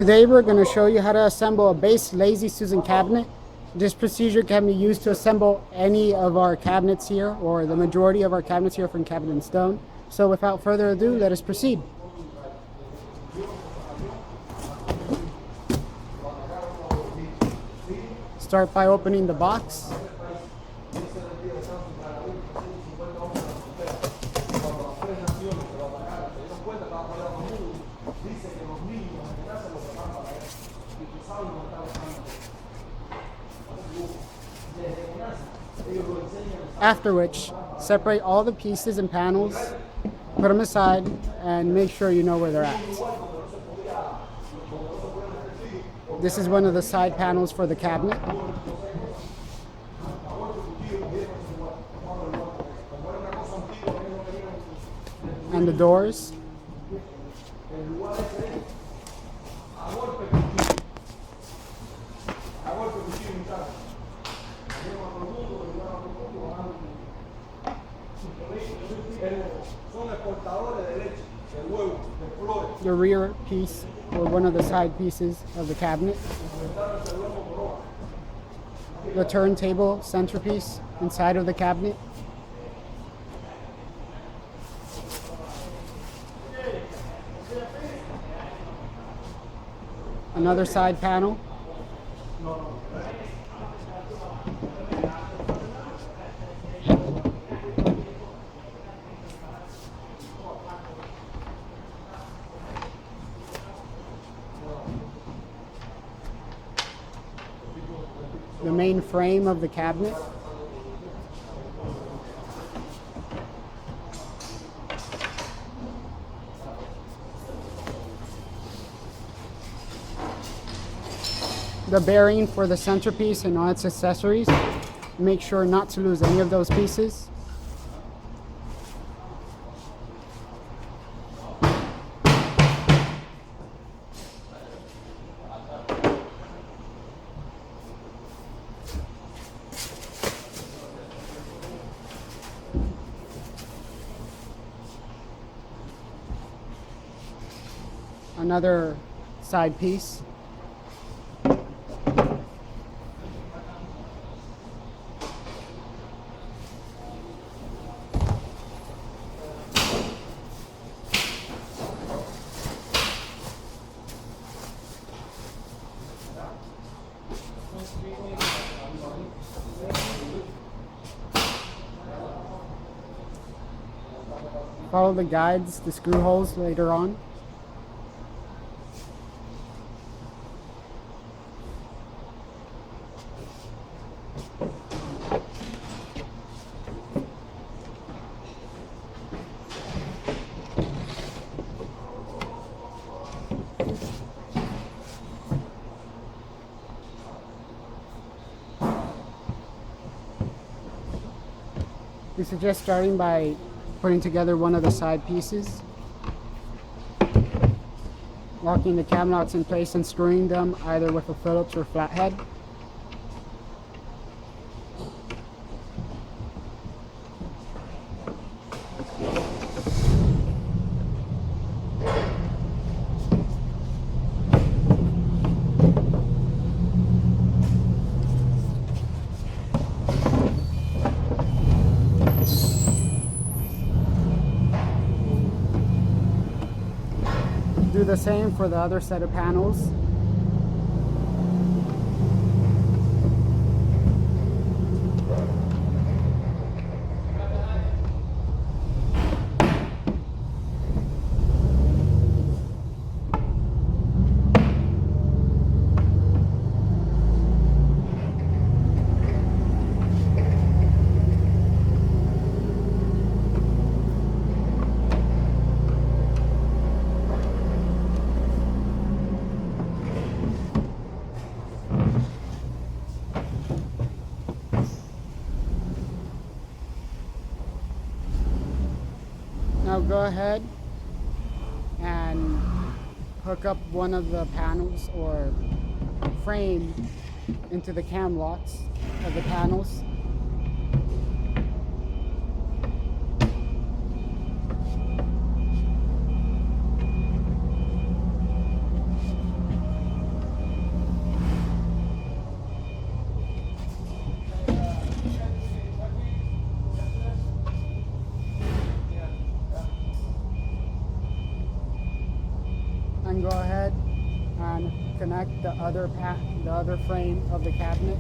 Today we're going to show you how to assemble a base Lazy Susan cabinet. This procedure can be used to assemble any of our cabinets here, or the majority of our cabinets here from Cabinet Stone. So without further ado, let us proceed. Start by opening the box. After which, separate all the pieces and panels, put them aside, and make sure you know where they're at. This is one of the side panels for the cabinet. And the doors. The rear piece, or one of the side pieces of the cabinet. The turntable centerpiece inside of the cabinet. Another side panel. The main frame of the cabinet. The bearing for the centerpiece and all its accessories. Make sure not to lose any of those pieces. Another side piece. Follow the guides, the screw holes later on. We suggest starting by putting together one of the side pieces, locking the cam locks in place and screwing them either with a Phillips or flathead. Do the same for the other set of panels. Now go ahead and hook up one of the panels or frame into the cam locks of the panels. and connect the other frame of the cabinet.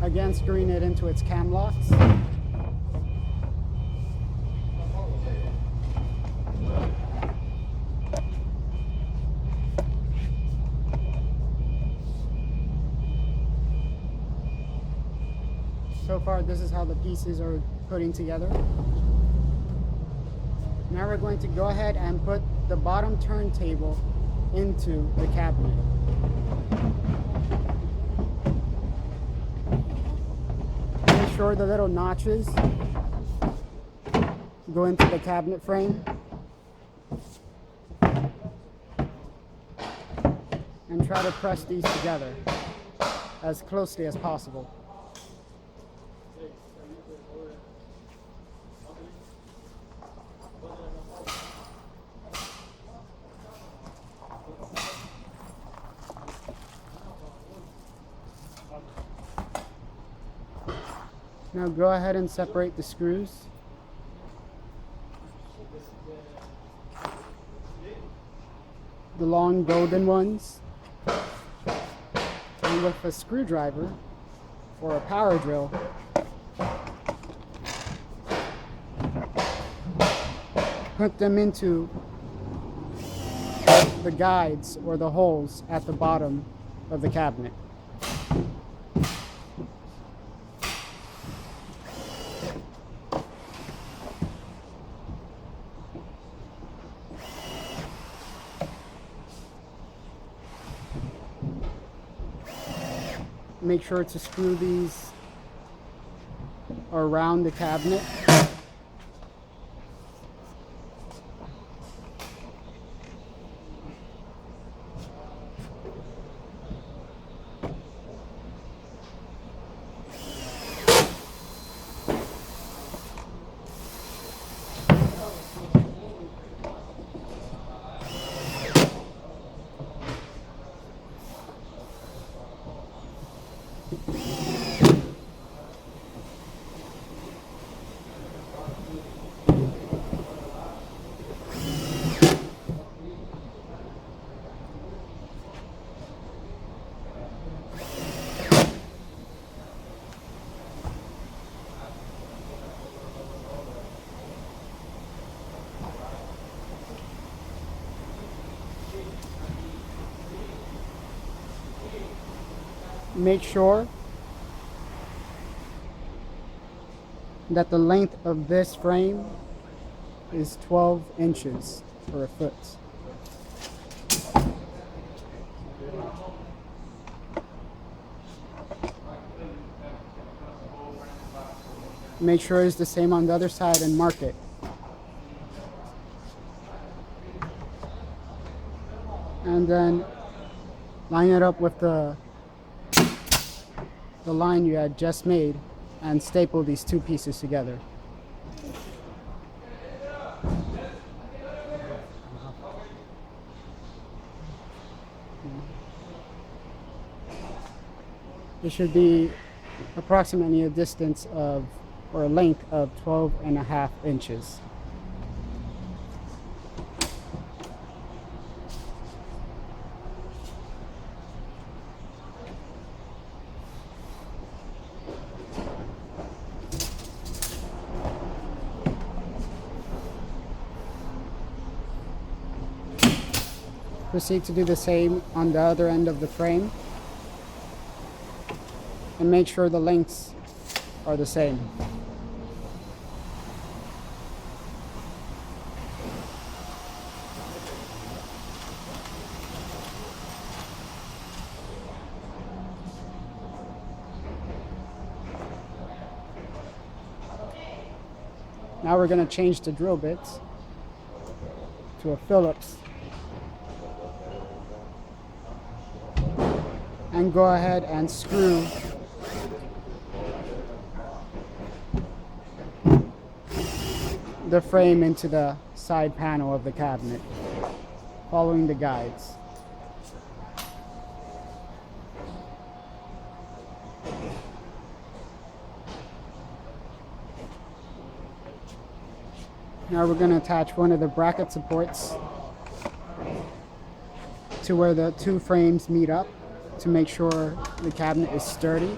Again, screwing it into its cam locks. So far, this is how the pieces are putting together. Now we're going to go ahead and put the bottom turntable into the cabinet. Make sure the little notches go into the cabinet frame. And try to press these together as closely as possible. Now go ahead and separate the screws. The long golden ones. And with a screwdriver or a power drill, put them into the guides or the holes at the bottom of the cabinet. Make sure to screw these around the cabinet. Make sure that the length of this frame is 12 inches or a foot. Make sure it's the same on the other side and mark it. And then line it up with the line you had just made and staple these two pieces together. It should be approximately a distance of, or a length of 12.5 inches. Proceed to do the same on the other end of the frame and make sure the lengths are the same. Now we're going to change the drill bits to a Phillips. And go ahead and screw the frame into the side panel of the cabinet, following the guides. Now we're going to attach one of the bracket supports to where the two frames meet up to make sure the cabinet is sturdy.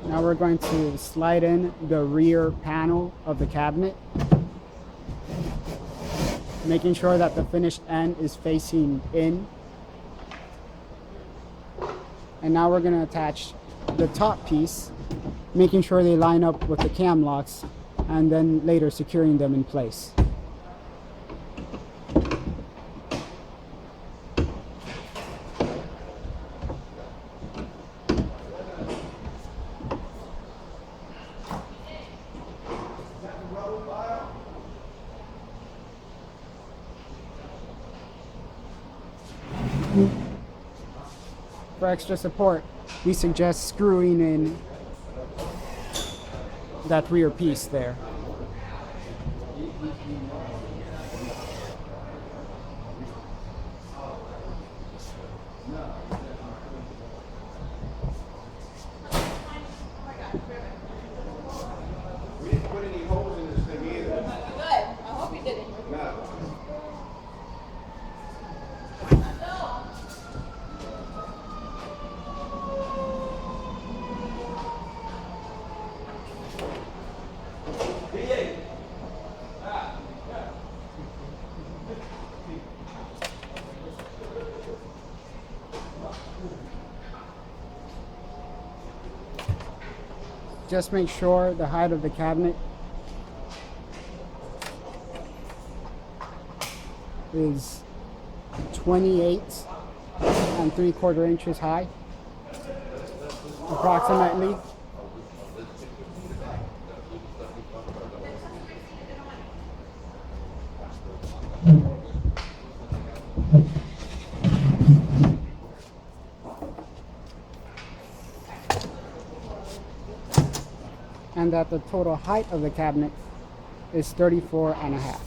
Now we're going to slide in the rear panel of the cabinet, making sure that the finished end is facing in. And now we're going to attach the top piece, making sure they line up with the cam locks, and then later securing them in place. For extra support, we suggest screwing in that rear piece there. We didn't put any holes in this thing either. Good. I hope you didn't. No. Just make sure the height of the cabinet is 28 3/4 inches high, approximately. And that the total height of the cabinet is 34.5.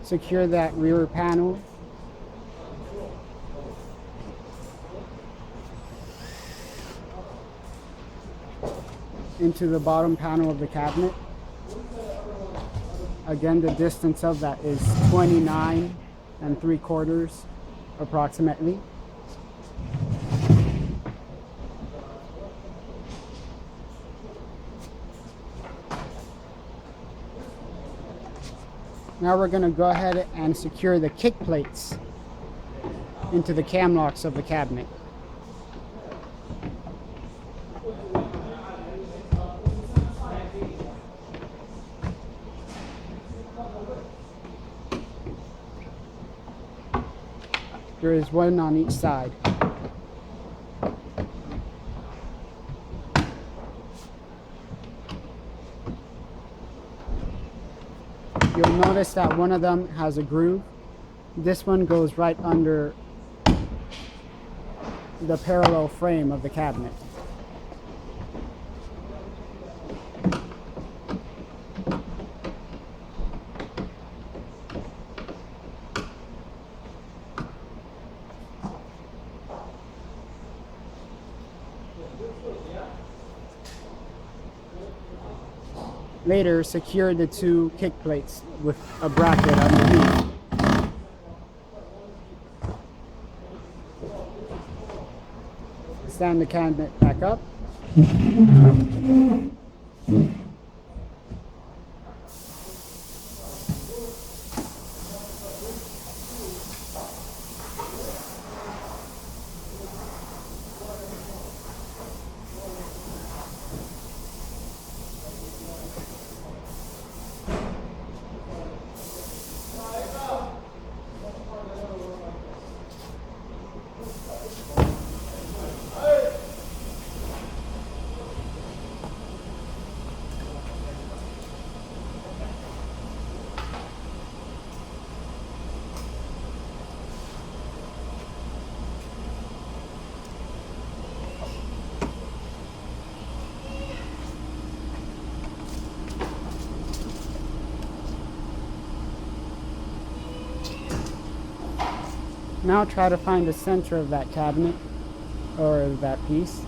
Secure that rear panel into the bottom panel of the cabinet. Again, the distance of that is 29 3/4 approximately. Now we're going to go ahead and secure the kick plates into the cam locks of the cabinet. There is one on each side. You'll notice that one of them has a groove. This one goes right under the parallel frame of the cabinet. Later, secure the two kick plates with a bracket underneath. Stand the cabinet back up. Now try to find the center of that cabinet or that piece,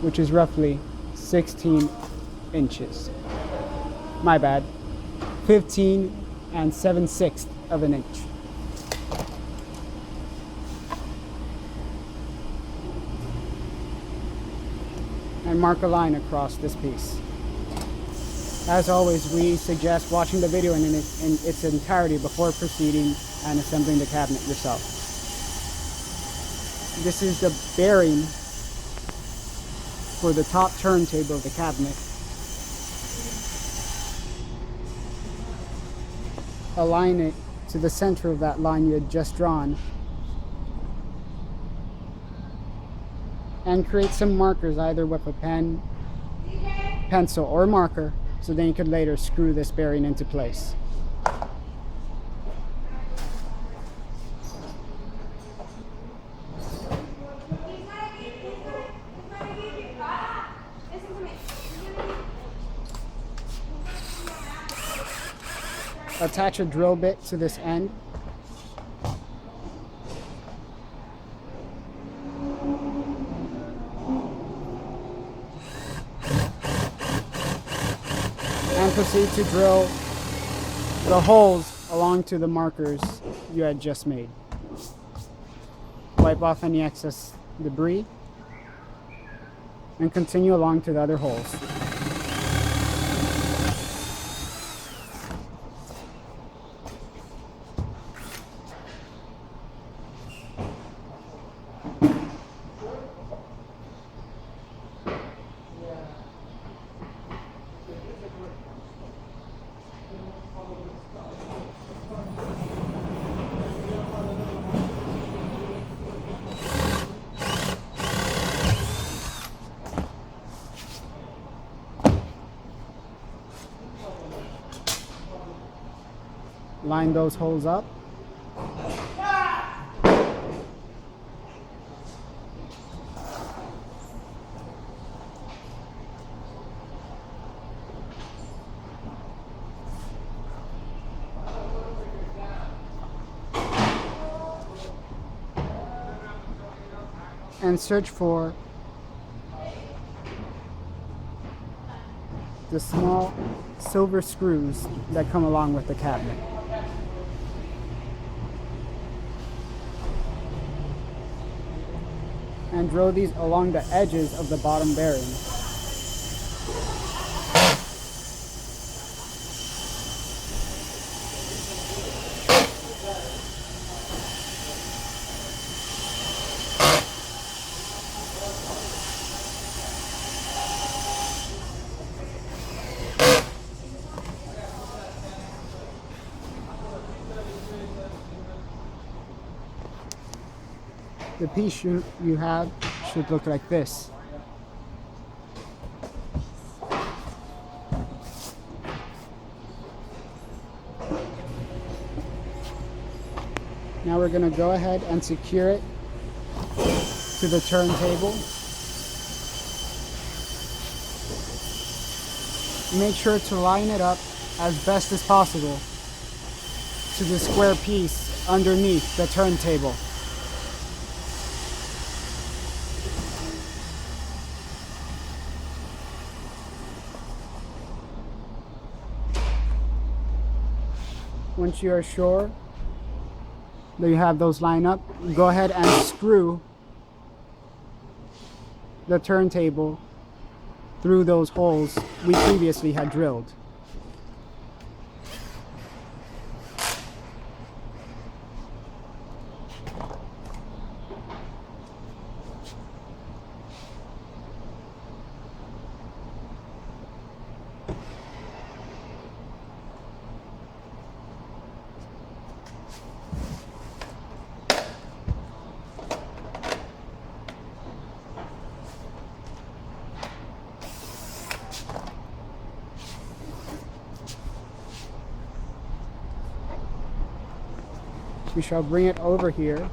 which is roughly 16 inches. My bad. 15 and 7/6 of an inch. And mark a line across this piece. As always, we suggest watching the video in its entirety before proceeding and assembling the cabinet yourself. This is the bearing for the top turntable of the cabinet. Align it to the center of that line you had just drawn. And create some markers either with a pen, pencil, or marker, so then you could later screw this bearing into place. Attach a drill bit to this end. And proceed to drill the holes along to the markers you had just made. Wipe off any excess debris and continue along to the other holes. Line those holes up. And search for the small silver screws that come along with the cabinet. And drill these along the edges of the bottom bearing. The piece you have should look like this. Now we're going to go ahead and secure it to the turntable. Make sure to line it up as best as possible to the square piece underneath the turntable. Once you are sure that you have those lined up, go ahead and screw the turntable through those holes we previously had drilled. We shall bring it over here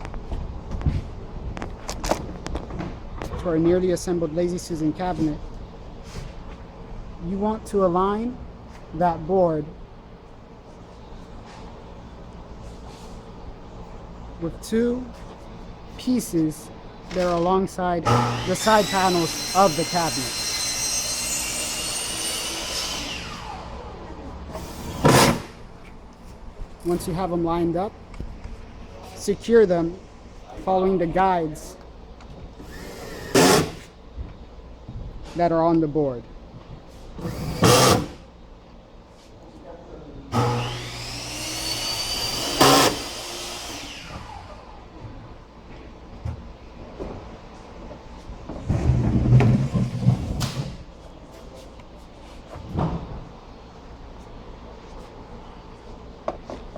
to our nearly assembled Lazy Susan cabinet. You want to align that board with two pieces that are alongside the side panels of the cabinet. Once you have them lined up, secure them following the guides that are on the board.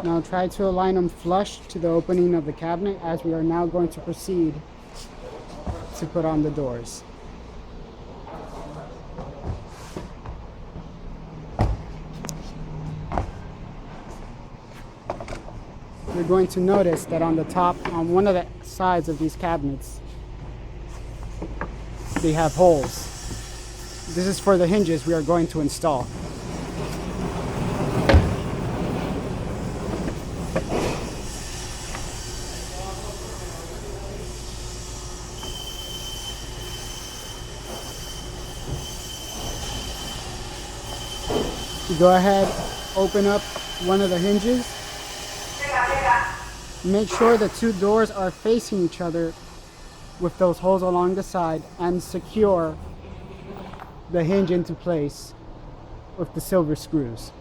Now try to align them flush to the opening of the cabinet, as we are now going to proceed to put on the doors. You're going to notice that on the top, on one of the sides of these cabinets, they have holes. This is for the hinges we are going to install. You go ahead, open up one of the hinges. Make sure the two doors are facing each other with those holes along the side, and secure the hinge into place with the silver screws.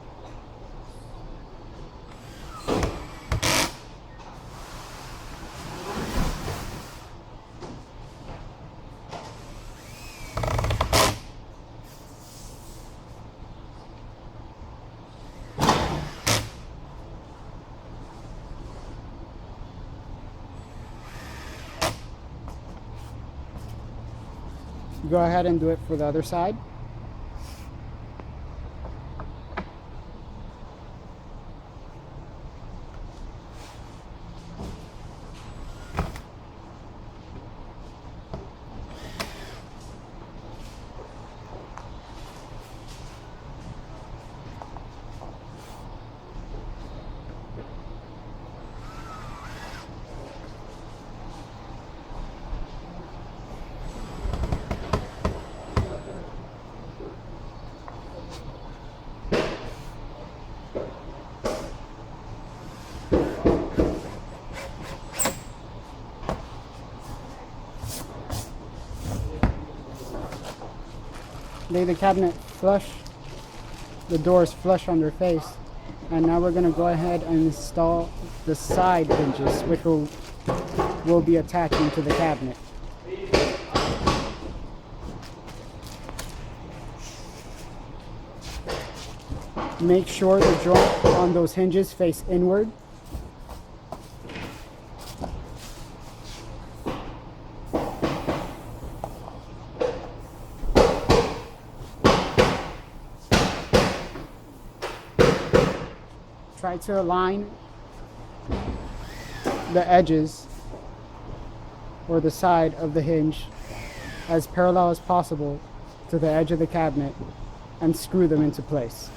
Go ahead and do it for the other side. Lay the cabinet flush, the doors flush on their face, and now we're going to go ahead and install the side hinges, which will be attaching to the cabinet. Make sure the joint on those hinges face inward. Try to align the edges or the side of the hinge as parallel as possible to the edge of the cabinet and screw them into place.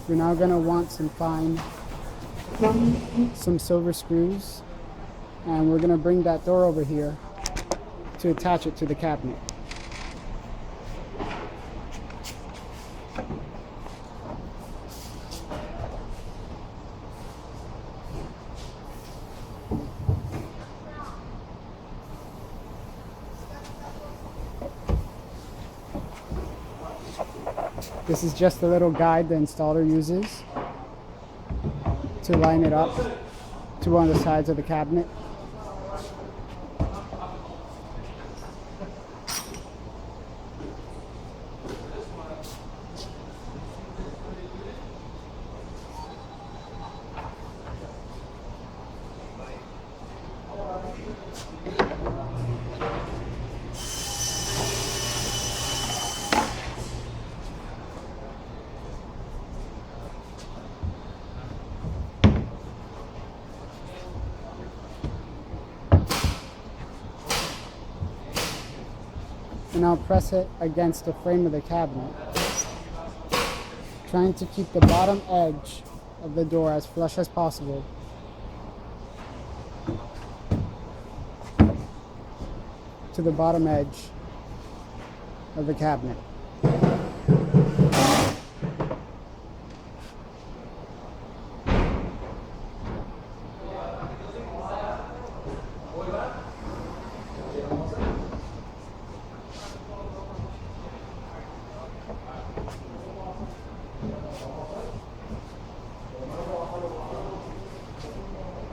You're now going to want to find some silver screws, and we're going to bring that door over here to attach it to the cabinet. This is just a little guide the installer uses to line it up to one of the sides of the cabinet. And I'll press it against the frame of the cabinet, trying to keep the bottom edge of the door as flush as possible. To the bottom edge of the cabinet.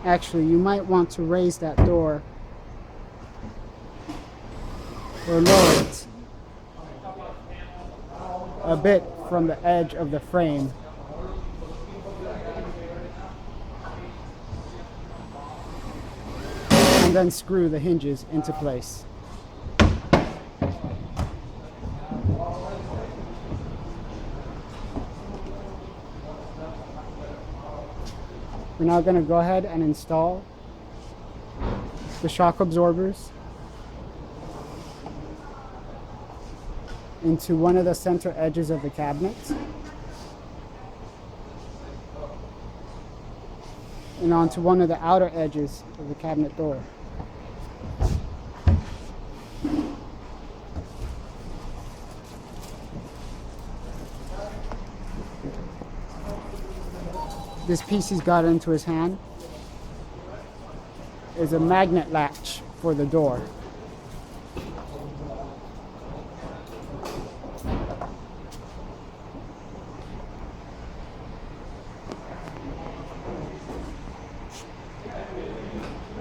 Actually, you might want to raise that door or lower it a bit from the edge of the frame. And then screw the hinges into place. We're now going to go ahead and install the shock absorbers into one of the center edges of the cabinet and onto one of the outer edges of the cabinet door. This piece he's got into his hand is a magnet latch for the door.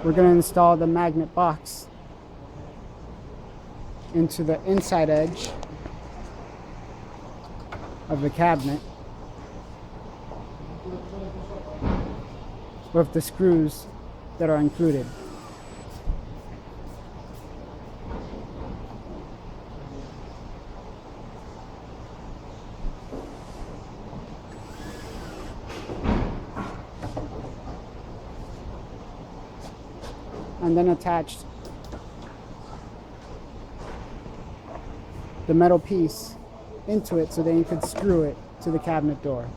We're going to install the magnet box into the inside edge of the cabinet with the screws that are included. And then attached the metal piece into it so that you could screw it to the cabinet door.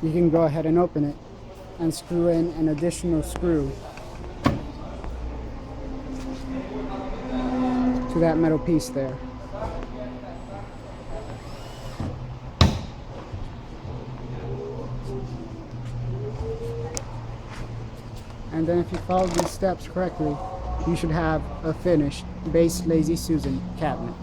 You can go ahead and open it and screw in an additional screw to that metal piece there. And then if you follow these steps correctly, you should have a finished base Lazy Susan cabinet.